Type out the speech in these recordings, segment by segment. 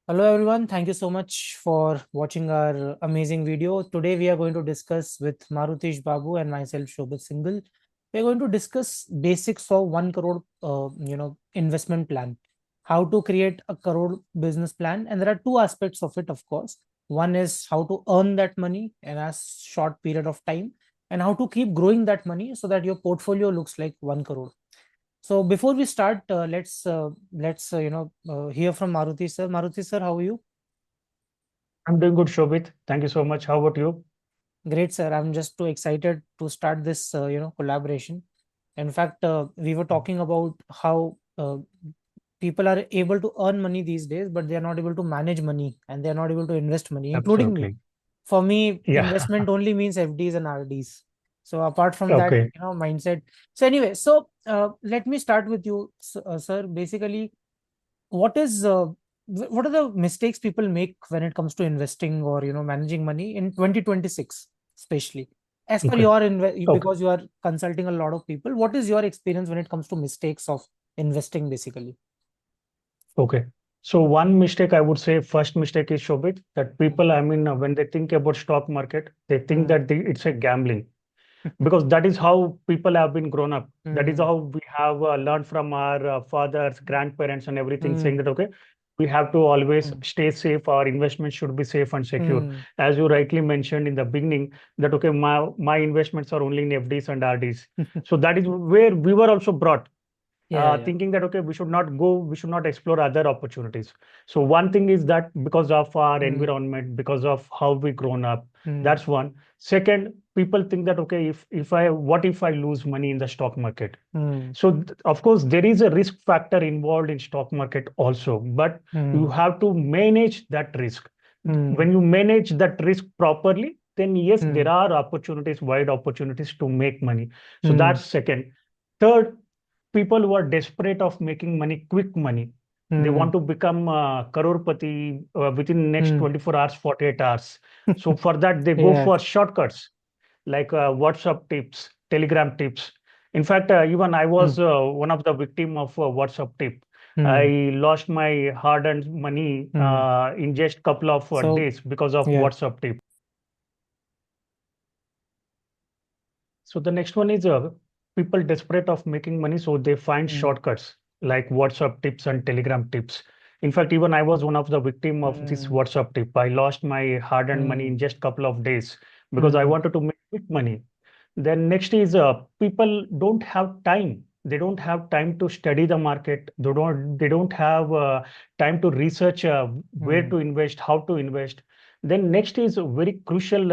Hello everyone, thank you so much for watching our amazing video. Today we are going to discuss with Maruthish Babu and myself Shobhit Singhal. We are going to discuss basics of 1 crore investment plan. How to create a crore business plan, and there are two aspects of it, of course. One is how to earn that money in a short period of time, and how to keep growing that money so that your portfolio looks like 1 crore. So before we start, let's hear from Maruti sir. Maruti sir, how are you? I'm doing good, Shobhit. Thank you so much. How about you? Great, sir. I'm just too excited to start this collaboration. In fact, we were talking about how people are able to earn money these days, but they are not able to manage money and they are not able to invest money, including me. Absolutely. For me, Yeah. investment only means FDs and RDs. So apart from that, Okay. mindset. So anyway, let me start with you, sir. Basically, what is what are the mistakes people make when it comes to investing or managing money in 2026, especially as per Okay. your Okay. because you are consulting a lot of people? What is your experience when it comes to mistakes of investing, basically? Okay. So one mistake I would say, first mistake is Shobhit, that people, when they think about stock market, they think Hmm. that it's a gambling because that is how people have been grown up. That is Hmm. how we have learned from our fathers, grandparents, and everything, saying Hmm. that okay, we have to always Hmm. stay safe. Our investments should be safe and secure. Hmm. As you rightly mentioned in the beginning, that okay, my investments are only in FDs and RDs. So that is where we were also brought Yeah, yeah. thinking that okay, we should not explore other opportunities. So one thing is that because of our Hmm. environment, because of how we grown up, Hmm. that's one. Second, people think that okay, if I what if I lose money in the stock market? Hmm. So of course there is a risk factor involved in stock market also, but you Hmm. have to manage that risk. Hmm. When you manage that risk properly, then yes, Hmm. there are opportunities, wide opportunities to make money. So Hmm. that's second. Third, people who are desperate of making money, quick money. They Hmm. want to become crorepati within next Hmm. 24 hours, 48 hours. So for that, they go Yeah. for shortcuts like WhatsApp tips, Telegram tips. In fact, even I Hmm. was one of the victim of WhatsApp tip. Hmm. I lost my hard-earned money Hmm. in just couple of So days because of yeah. WhatsApp tip. So the next one is people desperate of making money, so they find Hmm. shortcuts like WhatsApp tips and Telegram tips. In fact, even I was one of the victim of this Hmm. WhatsApp tip. I lost my hard-earned money in Hmm. just couple of days because I Hmm. wanted to make quick money. Then next is people don't have time. They don't have time to study the market. They don't have time to research where Hmm. to invest, how to invest. Then next is very crucial,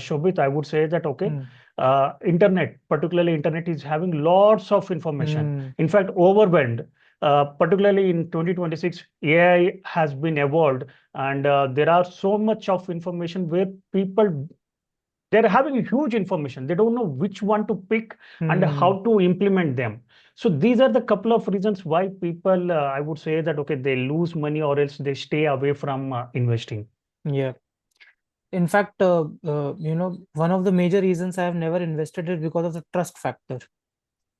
Shobit. I would say that okay, Hmm. internet, particularly internet, is having lots of information. Hmm. In fact, overwhelmed. Particularly in 2026, AI has been evolved, and there are so much of information where people they're having huge information. They don't know which one to pick and Hmm. how to implement them. So these are the couple of reasons why people, I would say that okay, they lose money or else they stay away from investing. Yeah. In fact, one of the major reasons I have never invested is because of the trust factor.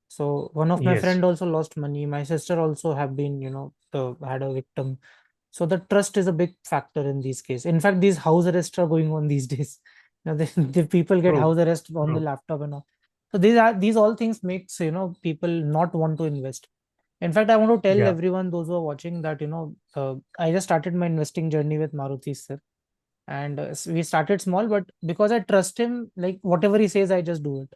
So one of my Yes, friend also lost money. My sister also have been, had a victim. So the trust is a big factor in these cases. In fact, these house arrests are going on these days. The people get true, house arrest on the true. laptop and all. So these all things makes people not want to invest. In fact, I want to tell Yeah, everyone, those who are watching, that I just started my investing journey with Maruti sir, and we started small, but because I trust him, like whatever he says, I just do it.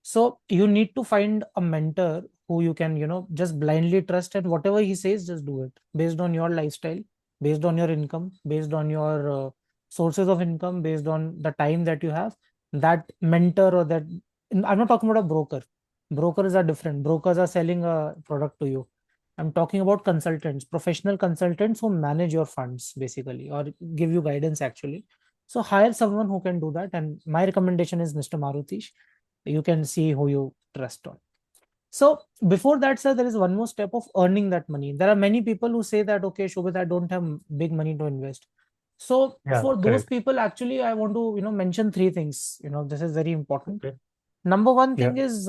So you need to find a mentor who you can just blindly trust, and whatever he says, just do it based on your lifestyle, based on your income, based on your sources of income, based on the time that you have. That mentor, or that, I'm not talking about a broker. Brokers are different. Brokers are selling a product to you. I'm talking about consultants, professional consultants who manage your funds basically, or give you guidance actually. So hire someone who can do that, and my recommendation is Mr. Maruthish. You can see who you trust on. So before that, sir, there is one more step of earning that money. There are many people who say that, okay, Shobhit, I don't have big money to invest. So yeah, for those correct. people, actually, I want to mention three things. This is very important. Okay. Number one Yeah, thing is,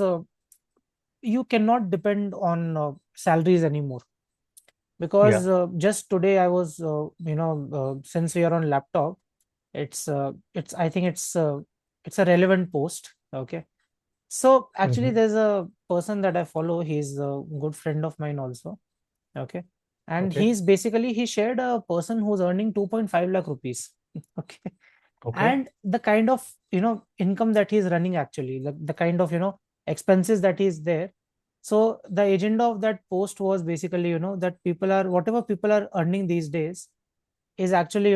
you cannot depend on salaries anymore. because Yeah. just today I was since we are on laptop, it's I think it's a relevant post. Okay. So actually Hmm. there's a person that I follow, he's a good friend of mine also. Okay. And Okay. he shared a person who's earning 2.5 lakh rupees. Okay. Okay. And the kind of income that he's running, actually the kind of expenses that is there. So the agenda of that post was basically that people are whatever people are earning these days is actually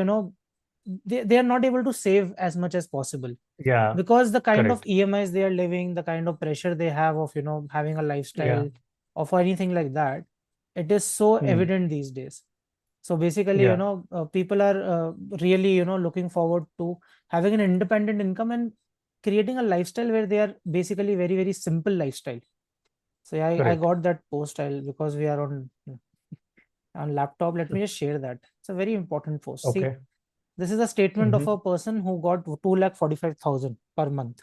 they are not able to save as much as possible, Yeah. because the kind of Correct. EMIs they are living, the kind of pressure they have of having a Yeah. lifestyle of anything like that, it is so Mm. evident these days. So basically Yeah. people are really looking forward to having an independent income and creating a lifestyle where they are basically very very simple lifestyle. So yeah, I Correct. got that post. I'll because we are on laptop, let me just share that. It's a very important post. See, Okay. this is a statement of Hmm. a person who got 2,45,000 per month,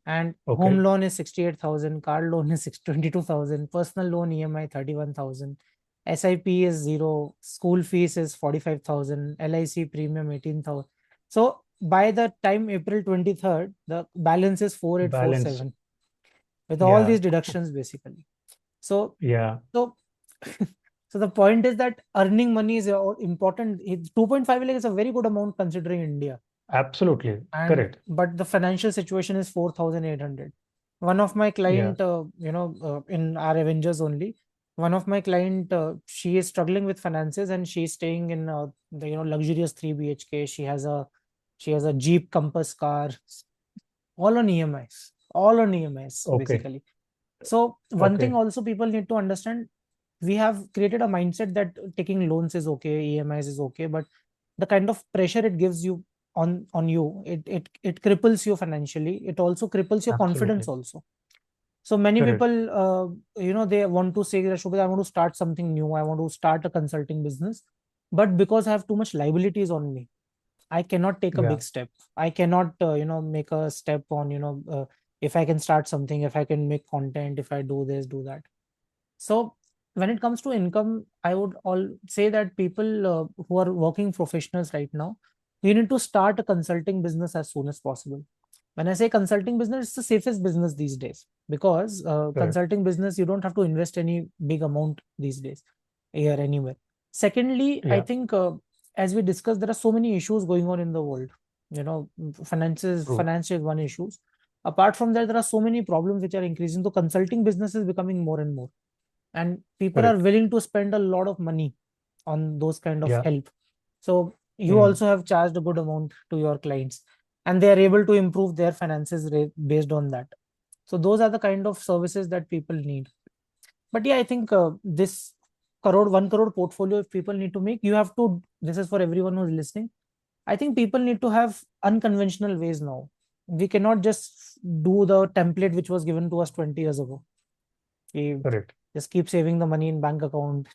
and home Okay. loan is 68,000, car loan is 22,000, personal loan EMI 31,000, SIP is zero, school fees is 45,000, LIC premium 18,000. So by the time April 23rd, the balance is Balance. 4,847 with all Yeah. these deductions basically. So Yeah. so so the point is that earning money is important. 2.5 lakh is a very good amount considering India. Absolutely. And Correct. but the financial situation is 4,800. One of my Yeah. client in our Avengers only, one of my client, she is struggling with finances and she's staying in the luxurious 3 BHK. She has a Jeep Compass car, all on EMIs, all on EMIs Okay. basically. So one thing Okay. also people need to understand, we have created a mindset that taking loans is okay, EMIs is okay, but the kind of pressure it gives you on you, it cripples you financially. It also cripples your confidence Absolutely. also. So many Correct. people, they want to say that Shobhit, I want to start something new. I want to start a consulting business, but because I have too much liabilities on me, I cannot take a Yeah. big step. I cannot, make a step on, if I can start something, if I can make content, if I do this, do that. So when it comes to income, I would all say that people who are working professionals right now, you need to start a consulting business as soon as possible. When I say consulting business, it's the safest business these days, because Correct. consulting business, you don't have to invest any big amount these days here anywhere. Secondly, I Yeah. think as we discussed, there are so many issues going on in the world. True. Finance is one issue. Apart from that, there are so many problems which are increasing. So consulting business is becoming more and more, and people are Correct. willing to spend a lot of money on those kind of Yeah. help. So you Mm. also have charged a good amount to your clients, and they are able to improve their finances based on that. So those are the kind of services that people need. But yeah, I think this 1 crore portfolio, if people need to make, you have to, this is for everyone who's listening, I think people need to have unconventional ways now. We cannot just do the template which was given to us 20 years ago. We Correct. just keep saving the money in bank account.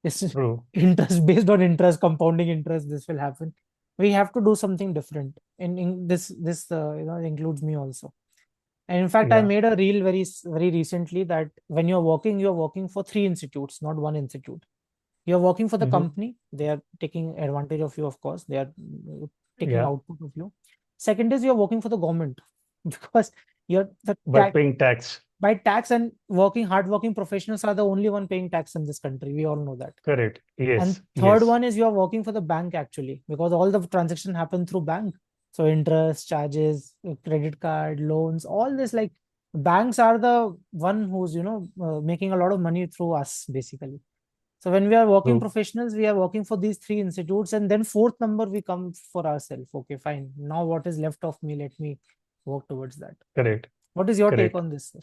This is True. interest based on interest, compounding interest. This will happen. We have to do something different. In this includes me also. And in fact, I Yeah. made a reel very recently that when you're working for three institutes, not one institute. You're working for the Hmm. company. They are taking advantage of you, of course. They are taking Yeah. output of you. Second is you're working for the government because you're the By paying tax. by tax, and hardworking professionals are the only one paying tax in this country. We all know that. Correct. And Yes. third Yes. one is you are working for the bank actually, because all the transaction happen through bank. So interest, charges, credit card, loans, all this, like, banks are the one who's making a lot of money through us basically. So when we are working True. professionals, we are working for these three institutes, and then fourth number we come for ourselves. Okay, fine. Now what is left of me? Let me work towards that. Correct. What is your take Correct. on this, sir?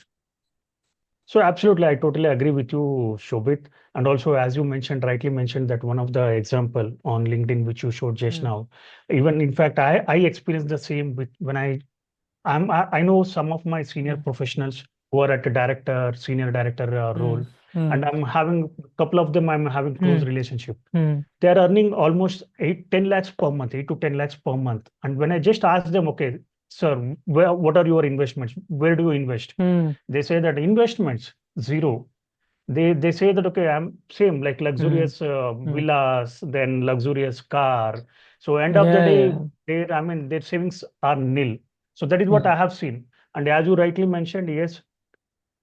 So absolutely, I totally agree with you, Shobhit. And also, as you mentioned, rightly mentioned that one of the example on LinkedIn which you showed just Hmm. now, even in fact, I experienced the same with when I know some of my senior Hmm. professionals who are at a director, senior director Hmm. role, Hmm. and I'm having a couple of them. I'm having Hmm. close relationship. Hmm. They are earning almost 8, 10 lakhs per month, 8 to 10 lakhs per month. And when I just ask them, okay, sir, what are your investments? Where do you invest? Hmm. They say that investments zero. They say that, okay, I'm same like Hmm. luxurious Hmm. villas, then luxurious car. So end of the Yeah, day, yeah. I mean, their savings are nil. So that is what Hmm. I have seen. And as you rightly mentioned, yes,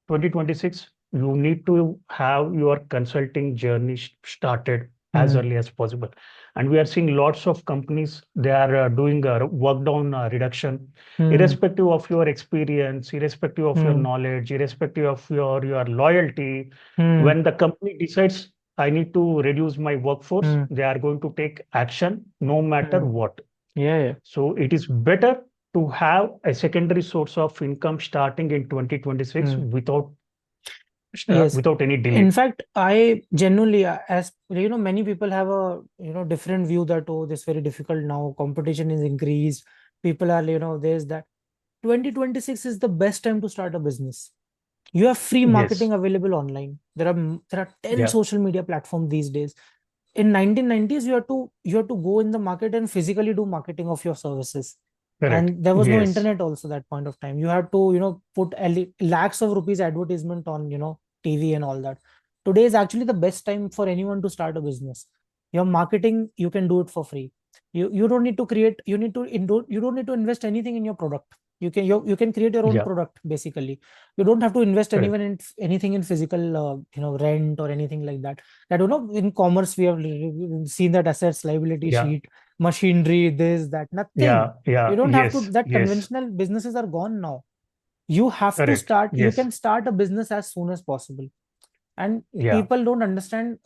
2026, you need to have your consulting journey started as Hmm. early as possible. And we are seeing lots of companies, they are doing a work down reduction, Hmm. irrespective of your experience, irrespective of your Hmm. knowledge, irrespective of your loyalty. Hmm. When the company decides, I need to reduce my workforce, Hmm. they are going to take action no matter Hmm. what. Yeah, yeah. So it is better to have a secondary source of income starting in 2026 Hmm. Yes. without any In delay. fact, I genuinely, as many people have a different view that, oh, this is very difficult now. Competition is increased. People are, there's that. 2026 is the best time to start a business. You have free Yes. marketing available online. There are 10 Yeah. social media platforms these days. In 1990s, you have to go in the market and physically do marketing of your services. Correct. And there was no Yes. internet also that point of time. You had to put lakhs of rupees advertisement on TV and all that. Today is actually the best time for anyone to start a business. Your marketing, you can do it for free. You don't need to create, you don't need to invest anything in your product. You can create your own Yeah. product basically. You don't have to invest Correct. anything in physical rent or anything like that. In commerce we have seen that assets liability Yeah. sheet, machinery, this, that, nothing. Yeah. You Yeah. don't have to. Yes. That Yes. conventional businesses are gone now. You have to Correct. start. You Yes. can start a business as soon as possible. And Yeah. people don't understand,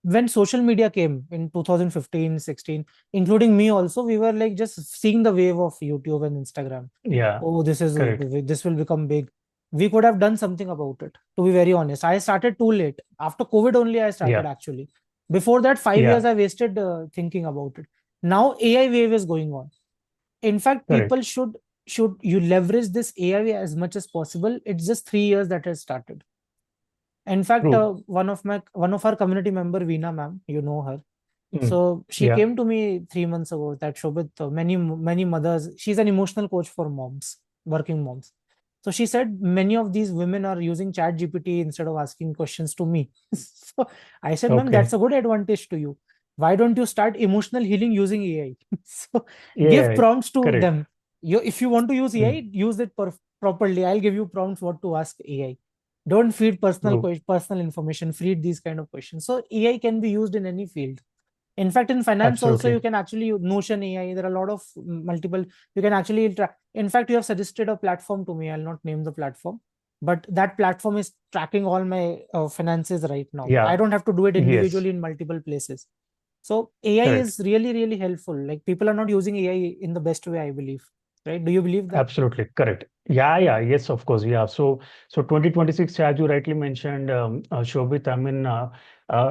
when social media came in 2015, 16, including me also, we were like just seeing the wave of YouTube and Instagram. Yeah. Oh, Correct. this will become big. We could have done something about it, to be very honest. I started too late. After COVID only I started, Yeah. actually. Before that, 5 years Yeah. I wasted thinking about it. Now AI wave is going on. In fact, Correct. people should you leverage this AI as much as possible. It's just 3 years that has started. In fact, True. one of our community member, Veena ma'am, you know her. Mm. So she Yeah. came to me 3 months ago that, Shobhit, many mothers. She's an emotional coach for moms, working moms. So she said many of these women are using Chat GPT instead of asking questions to me. So I said, ma'am, that's Okay. a good advantage to you. Why don't you start emotional healing using AI? So give Yeah. prompts to Correct. them. If you want to use Mm. AI, use it properly. I'll give you prompts what to ask AI. Don't feed True. personal information. Feed these kind of questions. So AI can be used in any field. In fact, in finance also, Absolutely. you can actually use Notion AI. There are a lot of multiple. You can actually in fact, you have suggested a platform to me. I'll not name the platform, but that platform is tracking all my finances right now. I Yeah. don't have to do it Yes. individually in multiple places. So AI Correct. is really, really helpful. Like, people are not using AI in the best way, I believe. Right? Do you believe that? Absolutely correct. Yeah, yeah, yes, of course. Yeah. So 2026, as you rightly mentioned, Shobhit, I mean,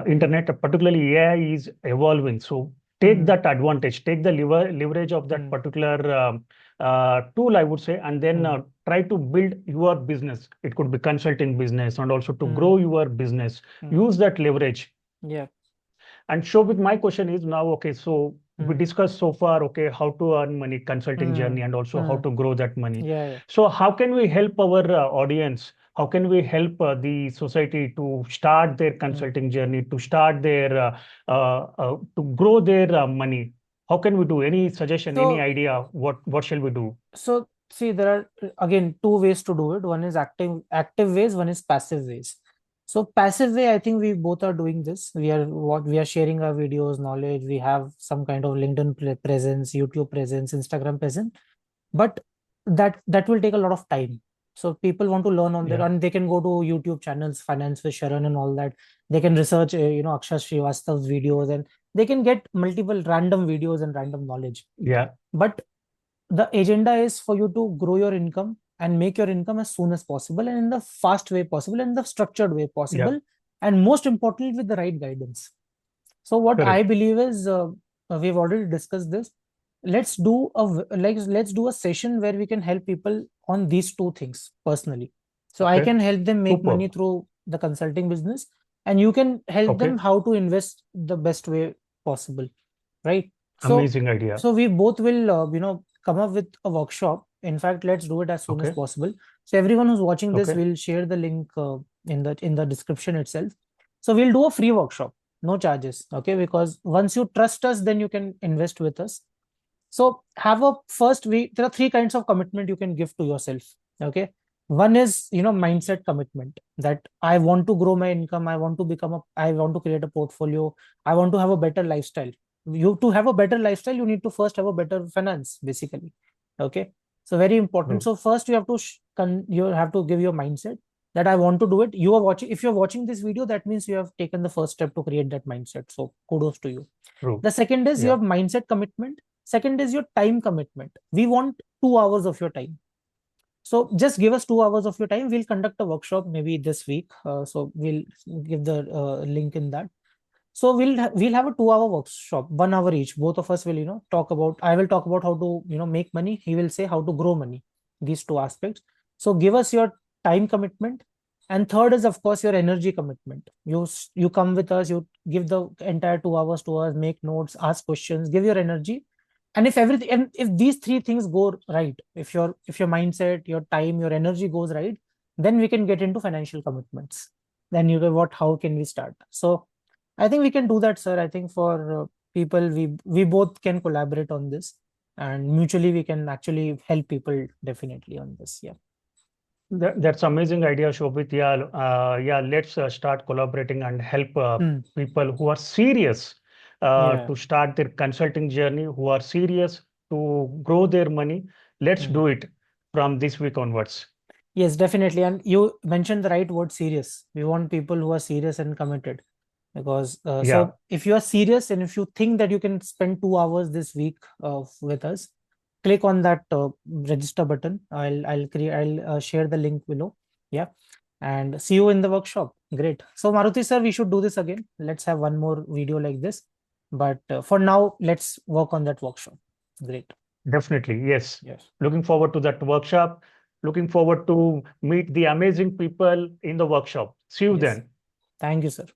internet, particularly AI is evolving. So take Hmm. that advantage, take the leverage of that Hmm. particular tool, I would say, and then Hmm. try to build your business. It could be consulting business and also to Hmm. grow your business. Hmm. Use that leverage. Yeah. And Shobhit, my question is now, okay, so we Hmm. discussed so far, okay, how to earn money, consulting Hmm. journey, and also how Hmm. to grow that money. Yeah. Yeah. So how can we help our audience? How can we help the society to start their Hmm. consulting journey, to start their, to grow their money? How can we do? Any suggestion, any So idea? What shall we do? So see, there are again two ways to do it. One is active ways, one is passive ways. So passive way, I think we both are doing this. We are sharing our videos, knowledge. We have some kind of LinkedIn presence, YouTube presence, Instagram presence, but that will take a lot of time. So people want to learn on that, Yeah, and they can go to YouTube channels, Finance with Sharon and all that. They can research, Akshay Srivastav's videos, and they can get multiple random videos and random knowledge. yeah, But the agenda is for you to grow your income and make your income as soon as possible and in the fast way possible and the structured way yeah, possible, and most importantly with the right guidance. So what I correct. believe is, we've already discussed this. Let's do a session where we can help people on these two things personally. So I Okay, can help them make money superb. through the consulting business, and you can help them Okay, how to invest the best way possible, right? so amazing idea. so we both will come up with a workshop. In fact, let's do it as soon as Okay, possible. So everyone who's watching this, okay, will share the link in the description itself. So we'll do a free workshop, no charges. Okay, because once you trust us, then you can invest with us. So have a first we there are three kinds of commitment you can give to yourself. Okay. One is, mindset commitment, that I want to grow my income, I want to create a portfolio, I want to have a better lifestyle. You To have a better lifestyle, you need to first have a better finance, basically. Okay. So very important. True. So first you have to you have to give your mindset that I want to do it. If you're watching this video, that means you have taken the first step to create that mindset. So kudos to you. True. The second is Yeah. your mindset commitment. Second is your time commitment. We want 2 hours of your time. So just give us 2 hours of your time. We'll conduct a workshop maybe this week. So we'll give the link in that. So we'll have a 2 hour workshop, 1 hour each. Both of us will talk about. I will talk about how to make money. He will say how to grow money. These two aspects. So give us your time commitment, and third is of course your energy commitment. You come with us. You give the entire 2 hours to us. Make notes, ask questions, give your energy, and if these three things go right, if your mindset, your time, your energy goes right, then we can get into financial commitments. Then you go, what how can we start? So I think we can do that, sir. I think for people, we both can collaborate on this, and mutually we can actually help people definitely on this. Yeah. That's amazing idea, Shobhit. Yeah, yeah. Let's start collaborating and help Hmm. people who are serious Yeah. to start their consulting journey, who are serious to grow their money. Let's Hmm. do it from this week onwards. Yes, definitely. And you mentioned the right word, serious. We want people who are serious and committed. Because Yeah, so if you are serious and if you think that you can spend 2 hours this week with us, click on that register button. I'll share the link below. Yeah. And see you in the workshop. Great. So Maruti sir, we should do this again. Let's have one more video like this. But for now, let's work on that workshop. Great. definitely. Yes. Yes. Looking forward to that workshop. Looking forward to meet the amazing people in the workshop. See you Yes. then. Thank you, sir.